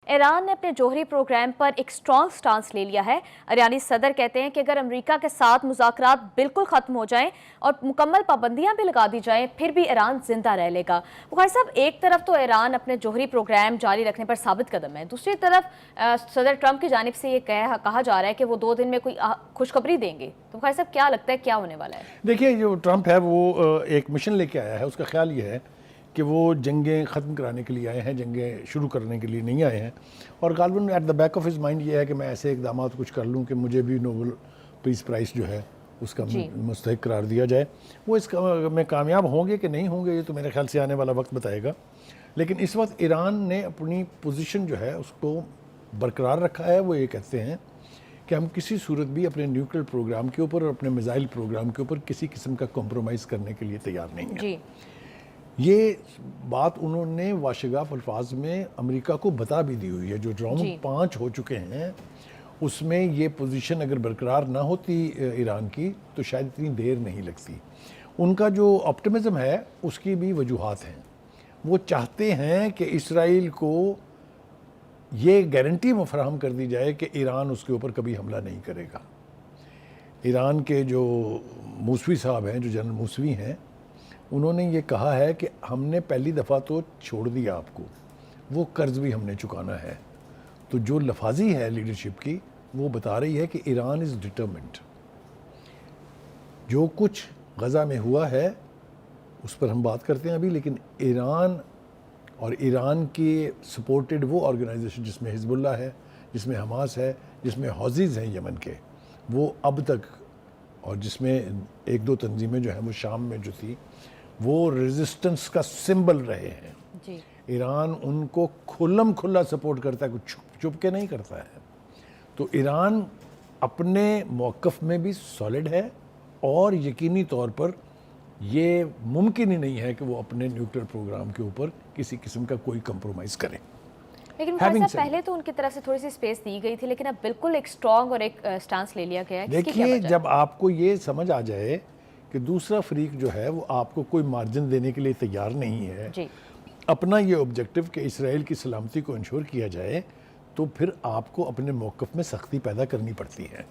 ایران نے اپنے جوہری پروگرام پر ایک سٹرانگ سٹانس لے لیا ہے۔ ایرانی صدر کہتے ہیں کہ اگر امریکہ کے ساتھ مذاکرات بالکل ختم ہو جائیں اور مکمل پابندیاں بھی لگا دی جائیں پھر بھی ایران زندہ رہ لے گا۔ بخاری صاحب، ایک طرف تو ایران اپنے جوہری پروگرام جاری رکھنے پر ثابت قدم ہے، دوسری طرف صدر ٹرمپ کی جانب سے یہ کہا جا رہا ہے کہ وہ 2 دن میں کوئی خوشخبری دیں گے۔ تو بخاری صاحب، کیا لگتا ہے کیا ہونے والا ہے؟ دیکھیے، جو ٹرمپ ہے وہ ایک مشن لے کے آیا ہے۔ اس کا خیال یہ ہے کہ وہ جنگیں ختم کرانے کے لیے آئے ہیں، جنگیں شروع کرنے کے لیے نہیں آئے ہیں، اور غالباً at the back of his mind یہ ہے کہ میں ایسے اقدامات کچھ کر لوں کہ مجھے بھی نوبل پیس پرائز جو ہے اس کا مستحق قرار دیا جائے۔ وہ اس میں کامیاب ہوں گے کہ نہیں ہوں گے یہ تو میرے خیال سے آنے والا وقت بتائے گا، لیکن اس وقت ایران نے اپنی پوزیشن جو ہے اس کو برقرار رکھا ہے۔ وہ یہ کہتے ہیں کہ ہم کسی صورت بھی اپنے نیوکلیئر پروگرام کے اوپر اور اپنے میزائل پروگرام کے اوپر کسی قسم کا کمپرومائز کرنے کے لیے تیار نہیں ہیں۔ یہ بات انہوں نے واشگاف الفاظ میں امریکہ کو بتا بھی دی ہوئی ہے۔ جو راؤنڈ 5 ہو چکے ہیں اس میں یہ پوزیشن اگر برقرار نہ ہوتی ایران کی تو شاید اتنی دیر نہیں لگتی۔ ان کا جو آپٹمزم ہے اس کی بھی وجوہات ہیں۔ وہ چاہتے ہیں کہ اسرائیل کو یہ گارنٹی فراہم کر دی جائے کہ ایران اس کے اوپر کبھی حملہ نہیں کرے گا۔ ایران کے جو موسوی صاحب ہیں، جو جنرل موسوی ہیں، انہوں نے یہ کہا ہے کہ ہم نے پہلی دفعہ تو چھوڑ دیا آپ کو، وہ قرض بھی ہم نے چکانا ہے۔ تو جو لفاظی ہے لیڈرشپ کی وہ بتا رہی ہے کہ ایران از ڈٹرمنٹ۔ جو کچھ غزہ میں ہوا ہے اس پر ہم بات کرتے ہیں ابھی، لیکن ایران اور ایران کی سپورٹڈ وہ آرگنائزیشن جس میں حزب اللہ ہے، جس میں حماس ہے، جس میں حوثیز ہیں یمن کے، وہ اب تک، اور جس میں 1-2 تنظیمیں جو ہیں وہ شام میں جو تھی، وہ ریزسٹنس کا سمبل رہے ہیں۔ ایران ان کو کھلم کھلا سپورٹ کرتا ہے، کچھ چھپ کے نہیں کرتا ہے۔ تو ایران اپنے موقف میں بھی سالڈ ہے، اور یقینی طور پر یہ ممکن ہی نہیں ہے کہ وہ اپنے نیوکلیئر پروگرام کے اوپر کسی قسم کا کوئی کمپرومائز کریں۔ لیکن پہلے تو ان کی طرف سے تھوڑی سی سپیس دی گئی تھی، لیکن اب بالکل ایک سٹرانگ اور ایک سٹانس لے لیا گیا ہے۔ دیکھیے، جب آپ کو یہ سمجھ آ جائے کہ دوسرا فریق جو ہے وہ آپ کو کوئی مارجن دینے کے لیے تیار نہیں ہے، اپنا یہ آبجیکٹو کہ اسرائیل کی سلامتی کو انشور کیا جائے، تو پھر آپ کو اپنے موقف میں سختی پیدا کرنی پڑتی ہے۔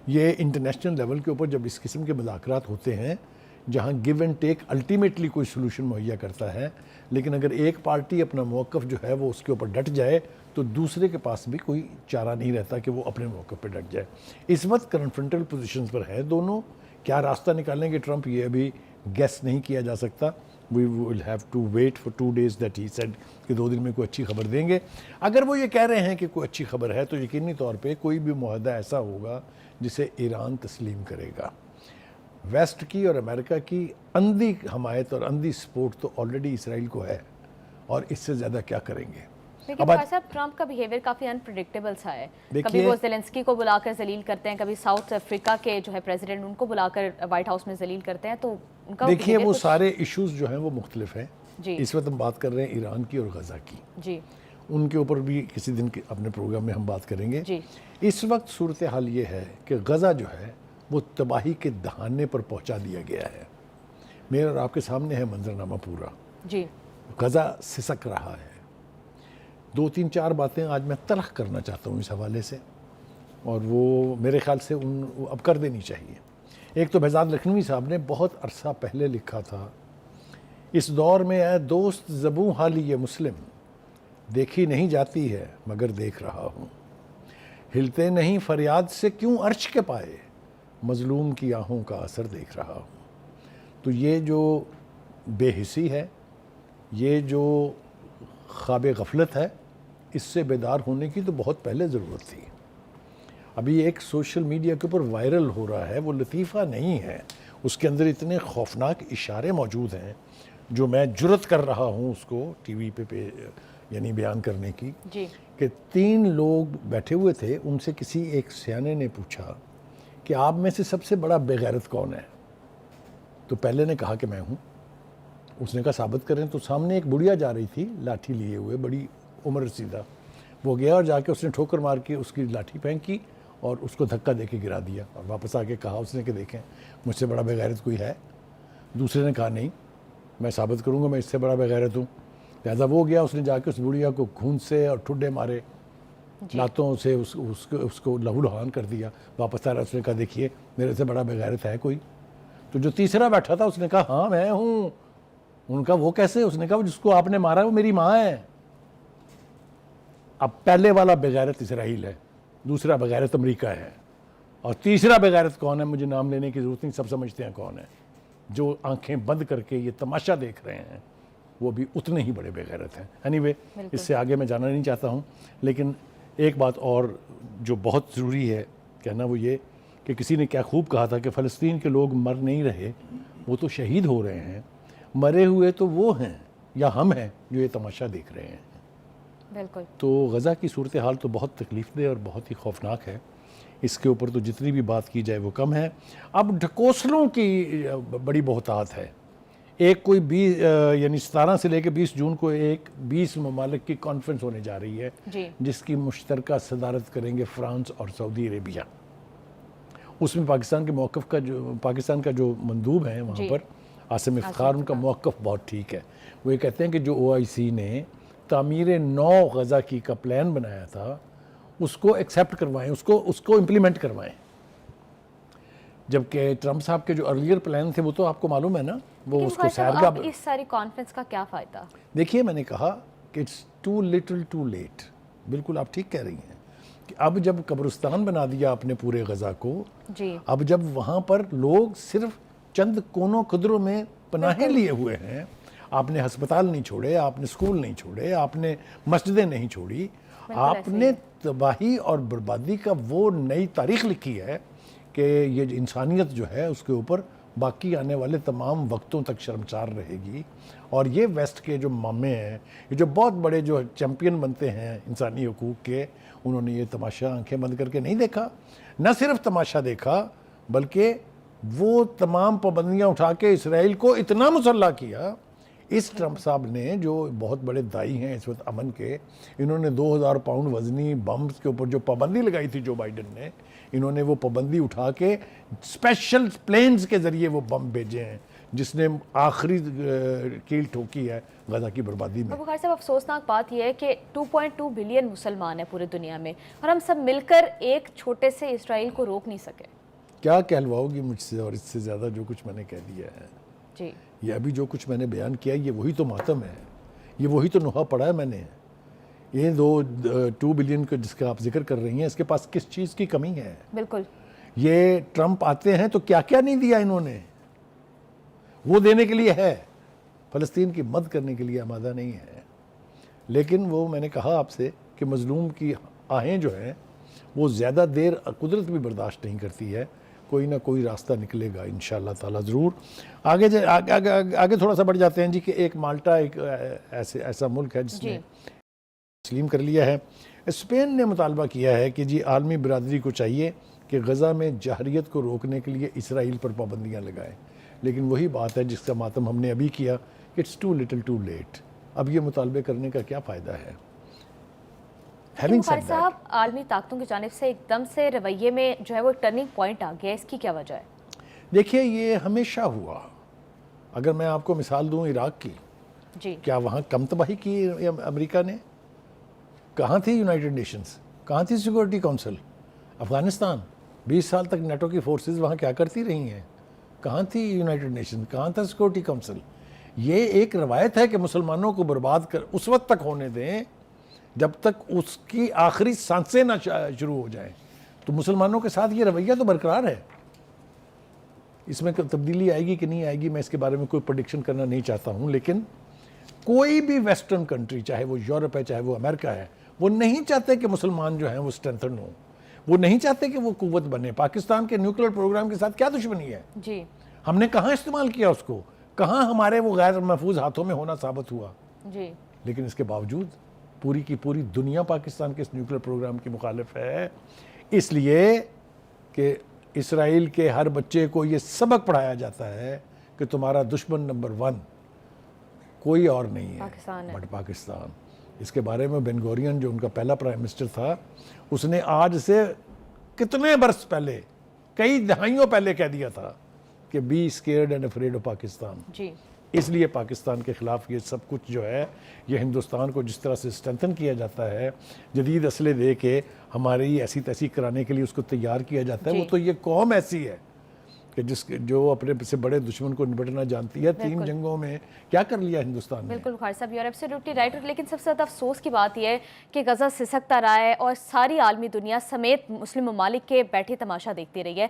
یہ انٹرنیشنل لیول کے اوپر جب اس قسم کے مذاکرات ہوتے ہیں جہاں گیو اینڈ ٹیک الٹیمیٹلی کوئی سلوشن مہیا کرتا ہے، لیکن اگر ایک پارٹی اپنا موقف جو ہے وہ اس کے اوپر ڈٹ جائے تو دوسرے کے پاس بھی کوئی چارہ نہیں رہتا کہ وہ اپنے موقف پہ ڈٹ جائے۔ اس وقت کنفرنٹل پوزیشنز پر ہے دونوں۔ کیا راستہ نکالیں گے ٹرمپ، یہ ابھی گیس نہیں کیا جا سکتا۔ We will have to wait for 2 days that he said کہ 2 دن میں کوئی اچھی خبر دیں گے۔ اگر وہ یہ کہہ رہے ہیں کہ کوئی اچھی خبر ہے تو یقینی طور پہ کوئی بھی معاہدہ ایسا ہوگا جسے ایران تسلیم کرے گا۔ ویسٹ کی اور امریکہ کی اندھی حمایت اور اندھی سپورٹ تو آلریڈی اسرائیل کو ہے، اور اس سے زیادہ کیا کریں گے۔ لیکن صاحب، ٹرمپ کا بیہیویئر کافی انپریڈکٹیبل سا ہے۔ کبھی وہ زیلنسکی کو بلا کر ذلیل کرتے ہیں، کبھی ساؤتھ افریقہ کے جو ہے پریزیڈنٹ ان کو بلا کر وائٹ ہاؤس میں ذلیل کرتے ہیں۔ تو ان کا دیکھیے، وہ سارے ایشوز جو ہیں وہ مختلف ہیں۔ اس وقت ہم بات کر رہے ہیں ایران کی اور غزہ کی، ان کے اوپر بھی کسی دن اپنے پروگرام میں ہم بات کریں گے۔ اس وقت صورتحال یہ ہے کہ غزہ جو ہے وہ تباہی کے دہانے پر پہنچا دیا گیا ہے۔ میرے اور آپ کے سامنے ہے منظرنامہ پورا۔ غزہ سسک رہا ہے۔ 2-3-4 باتیں آج میں تلخ کرنا چاہتا ہوں اس حوالے سے، اور وہ میرے خیال سے اب کر دینی چاہیے۔ ایک تو بہزاد لکھنوی صاحب نے بہت عرصہ پہلے لکھا تھا، اس دور میں اے دوست زبوں حالی یہ مسلم، دیکھی نہیں جاتی ہے مگر دیکھ رہا ہوں، ہلتے نہیں فریاد سے کیوں عرش کے پائے، مظلوم کی آہوں کا اثر دیکھ رہا ہوں۔ تو یہ جو بے حسی ہے، یہ جو خواب غفلت ہے، اس سے بیدار ہونے کی تو بہت پہلے ضرورت تھی۔ ابھی ایک سوشل میڈیا کے اوپر وائرل ہو رہا ہے، وہ لطیفہ نہیں ہے، اس کے اندر اتنے خوفناک اشارے موجود ہیں جو میں جرت کر رہا ہوں اس کو ٹی وی پہ یعنی بیان کرنے کی، کہ 3 لوگ بیٹھے ہوئے تھے، ان سے کسی ایک سیانے نے پوچھا کہ آپ میں سے سب سے بڑا بے غیرت کون ہے؟ تو پہلے نے کہا کہ میں ہوں۔ اس نے کہا ثابت کریں۔ تو سامنے ایک بڑھیا جا رہی تھی لاٹھی لیے ہوئے، بڑی عمر رسیدہ، وہ گیا اور جا کے اس نے ٹھوکر مار کے اس کی لاٹھی پھینکی اور اس کو دھکا دے کے گرا دیا، اور واپس آ کے کہا اس نے کہ دیکھیں مجھ سے بڑا بے غیرت کوئی ہے؟ دوسرے نے کہا نہیں، میں ثابت کروں گا میں اس سے بڑا بے غیرت ہوں۔ لہٰذا وہ گیا, اس نے جا کے اس بڑھیا کو خون سے اور ٹھڈے مارے, لاتوں سے اس کو لہو لہان کر دیا. واپس آ رہا, اس نے کہا دیکھیے میرے سے بڑا بغیرت ہے کوئی؟ تو جو تیسرا بیٹھا تھا اس نے کہا ہاں میں ہوں. ان کا وہ کیسے؟ اس نے کہا جس کو آپ نے مارا ہے وہ میری ماں ہے. اب پہلے والا بغیرت اسرائیل ہے, دوسرا بغیرت امریکہ ہے, اور تیسرا بغیرت کون ہے مجھے نام لینے کی ضرورت نہیں, سب سمجھتے ہیں کون ہے. جو آنکھیں بند کر کے یہ تماشا دیکھ رہے ہیں وہ بھی اتنے ہی بڑے بغیرت ہیں. اینی اس سے آگے میں جانا نہیں چاہتا ہوں, لیکن ایک بات اور جو بہت ضروری ہے کہنا وہ یہ کہ کسی نے کیا خوب کہا تھا کہ فلسطین کے لوگ مر نہیں رہے, وہ تو شہید ہو رہے ہیں. مرے ہوئے تو وہ ہیں یا ہم ہیں جو یہ تماشا دیکھ رہے ہیں. بالکل. تو غزہ کی صورتحال تو بہت تکلیف دہ اور بہت ہی خوفناک ہے. اس کے اوپر تو جتنی بھی بات کی جائے وہ کم ہے. اب ڈھکوسلوں کی بڑی بہتات ہے. ایک کوئی 17 سے لے کے 20 جون کو ایک 20 ممالک کی کانفرنس ہونے جا رہی ہے جس کی مشترکہ صدارت کریں گے فرانس اور سعودی عربیہ. اس میں پاکستان کا جو مندوب ہیں وہاں پر عاصم افتخار, ان کا موقف بہت ٹھیک ہے. وہ یہ کہتے ہیں کہ جو OIC نے تعمیر نو غزہ کی کا پلان بنایا تھا اس کو ایکسیپٹ کروائیں, اس کو امپلیمنٹ کروائیں. جبکہ ٹرمپ صاحب کے جو ارلیئر پلان تھے وہ تو آپ کو معلوم ہے نا, وہ اس کو اب اس ساری کانفرنس کا کیا فائدہ؟ دیکھیے میں نے کہا کہ it's too little too late. بالکل آپ ٹھیک کہہ رہی ہیں کہ اب جب قبرستان بنا دیا اپنے پورے غزہ کو, اب جب وہاں پر لوگ صرف چند کونوں قدروں میں پناہیں لیے ہوئے ہیں, آپ نے ہسپتال نہیں چھوڑے, آپ نے اسکول نہیں چھوڑے, آپ نے مسجدیں نہیں چھوڑی, آپ نے تباہی اور بربادی کا وہ نئی تاریخ لکھی ہے کہ یہ انسانیت جو ہے اس کے اوپر باقی آنے والے تمام وقتوں تک شرمسار رہے گی. اور یہ ویسٹ کے جو مامے ہیں, یہ جو بہت بڑے جو چیمپئن بنتے ہیں انسانی حقوق کے, انہوں نے یہ تماشا آنکھیں بند کر کے نہیں دیکھا. نہ صرف تماشا دیکھا بلکہ وہ تمام پابندیاں اٹھا کے اسرائیل کو اتنا مسلح کیا. اس ٹرمپ صاحب نے جو بہت بڑے دائی ہیں اس وقت امن کے, انہوں نے 2000 پاؤنڈ وزنی بمز کے اوپر جو پابندی لگائی تھی جو بائیڈن نے, انہوں نے وہ پابندی اٹھا کے اسپیشل پلینز کے ذریعے وہ بم بھیجے ہیں جس نے آخری کیل ٹھوکی ہے غزہ کی بربادی میں. بخار صاحب افسوسناک بات یہ ہے کہ 2.2 بلین مسلمان ہیں پورے دنیا میں, اور ہم سب مل کر ایک چھوٹے سے اسرائیل کو روک نہیں سکے. کیا کہلواؤ گی مجھ سے, اور اس سے زیادہ جو کچھ میں نے کہہ دیا ہے. جی یہ ابھی جو کچھ میں نے بیان کیا یہ وہی تو ماتم ہے, یہ وہی تو نوحہ پڑھا ہے میں نے. یہ 2 بلین کو جس کا آپ ذکر کر رہی ہیں, اس کے پاس کس چیز کی کمی ہے؟ بالکل. یہ ٹرمپ آتے ہیں تو کیا کیا نہیں دیا انہوں نے, وہ دینے کے لیے ہے, فلسطین کی مدد کرنے کے لیے آمادہ نہیں ہے. لیکن وہ میں نے کہا آپ سے کہ مظلوم کی آہیں جو ہیں وہ زیادہ دیر قدرت بھی برداشت نہیں کرتی ہے. کوئی نہ کوئی راستہ نکلے گا انشاءاللہ تعالیٰ ضرور. آگے تھوڑا سا بڑھ جاتے ہیں جی کہ ایک مالٹا ایک ایسا ملک ہے جس نے تسلیم کر لیا ہے. اسپین نے مطالبہ کیا ہے کہ جی عالمی برادری کو چاہیے کہ غزہ میں جہریت کو روکنے کے لیے اسرائیل پر پابندیاں لگائیں. لیکن وہی بات ہے جس کا ماتم ہم نے ابھی کیا کہ it's too little too late. اب یہ مطالبے کرنے کا کیا فائدہ ہے؟ بخاری صاحب, عالمی طاقتوں کی جانب سے ایک دم سے رویے میں جو ہے وہ ٹرننگ پوائنٹ آ گیا, اس کی کیا وجہ ہے؟ دیکھیے یہ ہمیشہ ہوا. اگر میں آپ کو مثال دوں عراق کی, کیا وہاں کم تباہی کی امریکہ نے؟ کہاں تھی یونائٹڈ نیشنز, کہاں تھی سیکورٹی کونسل؟ افغانستان 20 سال تک نیٹو کی فورسز وہاں کیا کرتی رہی ہیں؟ کہاں تھی یونائٹڈ نیشنز, کہاں تھا سیکورٹی کونسل؟ یہ ایک روایت ہے کہ مسلمانوں کو برباد کر اس وقت تک ہونے دیں جب تک اس کی آخری سانسیں نہ شروع ہو جائیں. تو مسلمانوں کے ساتھ یہ رویہ تو برقرار ہے. اس میں تبدیلی آئے گی کہ نہیں آئے گی میں اس کے بارے میں کوئی پریڈکشن کرنا نہیں چاہتا ہوں. لیکن کوئی بھی ویسٹرن کنٹری, چاہے وہ یورپ ہے چاہے وہ امریکہ ہے, وہ نہیں چاہتے کہ مسلمان جو ہیں وہ اسٹرینتھن ہوں, وہ نہیں چاہتے کہ وہ قوت بنے. پاکستان کے نیوکلیر پروگرام کے ساتھ کیا دشمنی ہے؟ جی ہم نے کہاں استعمال کیا اس کو, کہاں ہمارے وہ غیر محفوظ ہاتھوں میں ہونا ثابت ہوا؟ جی لیکن اس کے باوجود پوری کی پوری دنیا پاکستان کے اس نیوکلیر پروگرام کی مخالف ہے, اس لیے کہ اسرائیل کے ہر بچے کو یہ سبق پڑھایا جاتا ہے کہ تمہارا دشمن نمبر 1 کوئی اور نہیں ہے بٹ پاکستان. اس کے بارے میں بن گورین جو ان کا پہلا پرائم منسٹر تھا, اس نے آج سے کتنے برس پہلے, کئی دہائیوں پہلے کہہ دیا تھا کہ be scared and afraid of Pakistan. جی اس لیے پاکستان کے خلاف یہ سب کچھ جو ہے یہ ہندوستان کو جس طرح سے اسٹرینتھن کیا جاتا ہے، جدید اسلحے دے کے ہماری ایسی تیسی کرانے کے لیے اس کو تیار کیا جاتا ہے، وہ تو یہ قوم ایسی ہے کہ جو اپنے سے بڑے دشمن کو نبٹنا جانتی ہے۔ 3 جنگوں میں کیا کر لیا ہندوستان نے؟ بالکل بخاری صاحب، یو آر ایبسلیوٹلی رائٹ۔ لیکن سب سے زیادہ افسوس کی بات یہ ہے کہ غزہ سسکتا رہا ہے اور ساری عالمی دنیا سمیت مسلم ممالک کے بیٹھے تماشا دیکھتی رہی ہے۔